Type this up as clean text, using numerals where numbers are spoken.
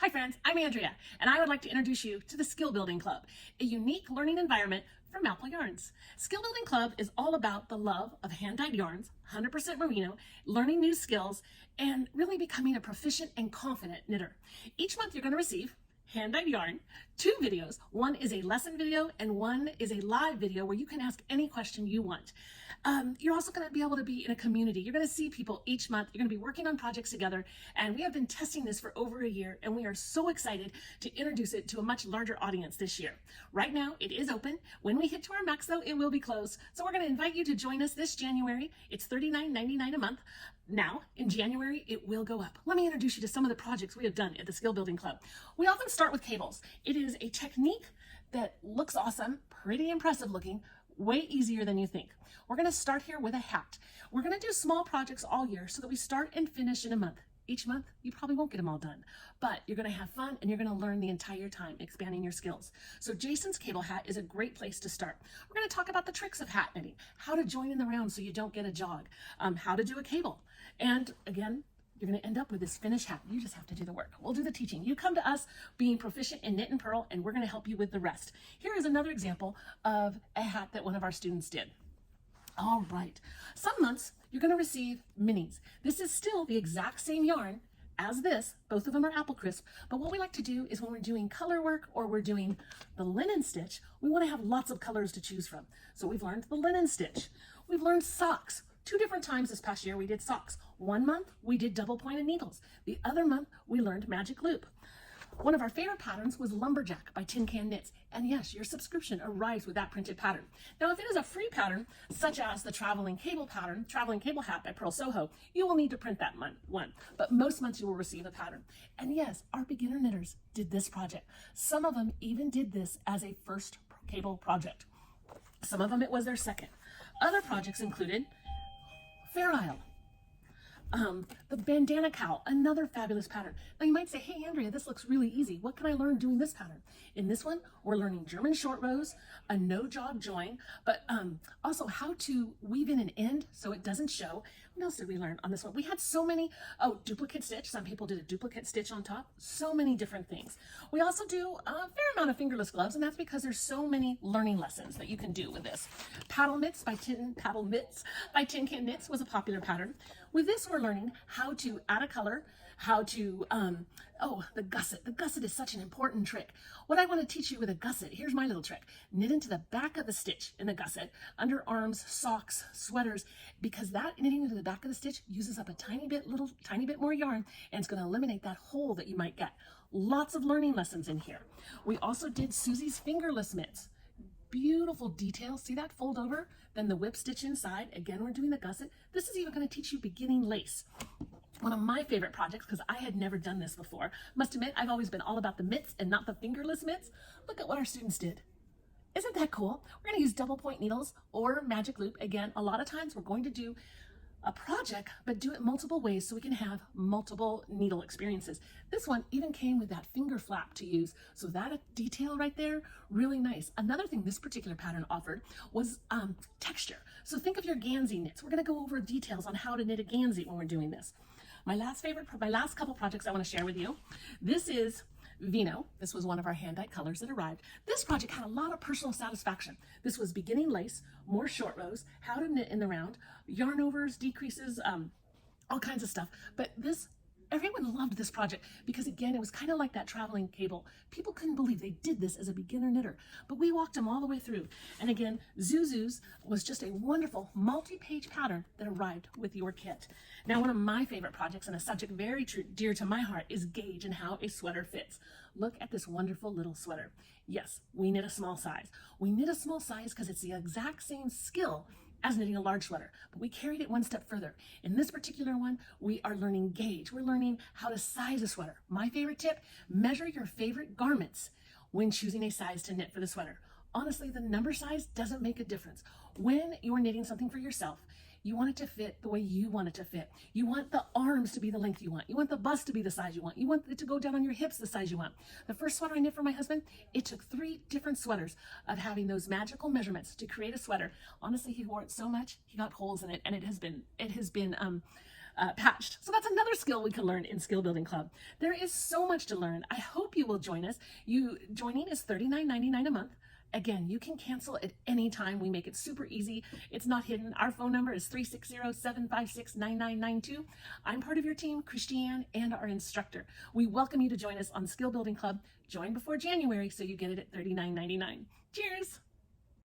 Hi friends, I'm Andrea, and I would like to introduce you to the Skill Building Club, a unique learning environment for Maple Yarns. Skill Building Club is all about the love of hand-dyed yarns, 100% merino, learning new skills, and really becoming a proficient and confident knitter. Each month you're going to receive hand-dyed yarn, 2 videos. One is a lesson video and one is a live video where you can ask any question you want. You're also going to be able to be in a community. You're going to see people each month. You're going to be working on projects together, and we have been testing this for over a year, and we are so excited to introduce it to a much larger audience this year. Right now, it is open. When we hit to our max, though, it will be closed. So we're going to invite you to join us this January. It's $39.99 a month. Now, in January, it will go up. Let me introduce you to some of the projects we have done at the Skill Building Club. We often start with cables. It is a technique that looks awesome, pretty impressive looking, way easier than you think. We're going to start here with a hat. We're going to do small projects all year so that we start and finish in a month. Each month, you probably won't get them all done, but you're going to have fun and you're going to learn the entire time, expanding your skills. So Jason's Cable Hat is a great place to start. We're going to talk about the tricks of hat knitting, how to join in the round so you don't get a jog, how to do a cable. And again, you're going to end up with this finished hat. You just have to do the work. We'll do the teaching. You come to us being proficient in knit and purl, and we're going to help you with the rest. Here is another example of a hat that one of our students did. All right. Some months you're going to receive minis. This is still the exact same yarn as this. Both of them are apple crisp. But what we like to do is when we're doing color work or we're doing the linen stitch, we want to have lots of colors to choose from. So we've learned the linen stitch. We've learned socks. 2 different times this past year we did socks. One month we did double pointed needles. The other month we learned magic loop. One of our favorite patterns was Lumberjack by Tin Can Knits. And yes, your subscription arrives with that printed pattern. Now, if it is a free pattern, such as the Traveling Cable pattern, Traveling Cable Hat by Pearl Soho, you will need to print that one. But most months you will receive a pattern. And yes, our beginner knitters did this project. Some of them even did this as a first cable project. Some of them it was their second. Other projects included Fair Isle. The bandana cowl, another fabulous pattern. Now you might say, hey Andrea, this looks really easy. What can I learn doing this pattern? In this one, we're learning German short rows, a no jog join, but also how to weave in an end so it doesn't show. What else did we learn on this one? We had so many, duplicate stitch. Some people did a duplicate stitch on top. So many different things. We also do a fair amount of fingerless gloves, and that's because there's so many learning lessons that you can do with this. Paddle Mitts by Tin Can Knits was a popular pattern. With this, we're learning how to add a color, how to, the gusset. The gusset is such an important trick. What I want to teach you with a gusset, here's my little trick. Knit into the back of the stitch in the gusset, underarms, socks, sweaters, because that knitting into the back of the stitch uses up a tiny bit more yarn, and it's going to eliminate that hole that you might get. Lots of learning lessons in here. We also did Susie's fingerless mitts. Beautiful detail. See that fold over? Then the whip stitch inside. Again, we're doing the gusset. This is even going to teach you beginning lace. One of my favorite projects, because I had never done this before. Must admit, I've always been all about the mitts and not the fingerless mitts. Look at what our students did. Isn't that cool? We're going to use double point needles or magic loop. Again, a lot of times we're going to do a project, but do it multiple ways so we can have multiple needle experiences. This one even came with that finger flap to use. So that detail right there, really nice. Another thing this particular pattern offered was texture. So think of your Gansey knits. We're going to go over details on how to knit a Gansey when we're doing this. My last couple projects I want to share with you. This is Vino. This was one of our hand-dyed colors that arrived. This project had a lot of personal satisfaction. This was beginning lace, more short rows, how to knit in the round, yarn overs, decreases, all kinds of stuff. But everyone loved this project because, again, it was kind of like that traveling cable. People couldn't believe they did this as a beginner knitter, but we walked them all the way through. And again, Zuzu's was just a wonderful multi-page pattern that arrived with your kit. Now, one of my favorite projects and a subject very dear to my heart is gauge and how a sweater fits. Look at this wonderful little sweater. Yes, we knit a small size. We knit a small size because it's the exact same skill as knitting a large sweater, but we carried it one step further. In this particular one, we are learning gauge. We're learning how to size a sweater. My favorite tip, measure your favorite garments when choosing a size to knit for the sweater. Honestly, the number size doesn't make a difference. When you're knitting something for yourself, you want it to fit the way you want it to fit. You want the arms to be the length you want. You want the bust to be the size you want. You want it to go down on your hips the size you want. The first sweater I knit for my husband, it took 3 different sweaters of having those magical measurements to create a sweater. Honestly, he wore it so much, he got holes in it, and it has been patched. So that's another skill we can learn in Skill Building Club. There is so much to learn. I hope you will join us. Joining is $39.99 a month. Again, you can cancel at any time. We make it super easy. It's not hidden. Our phone number is 360-756-9992. I'm part of your team, Christiane, and our instructor. We welcome you to join us on Skill Building Club. Join before January so you get it at $39.99. Cheers!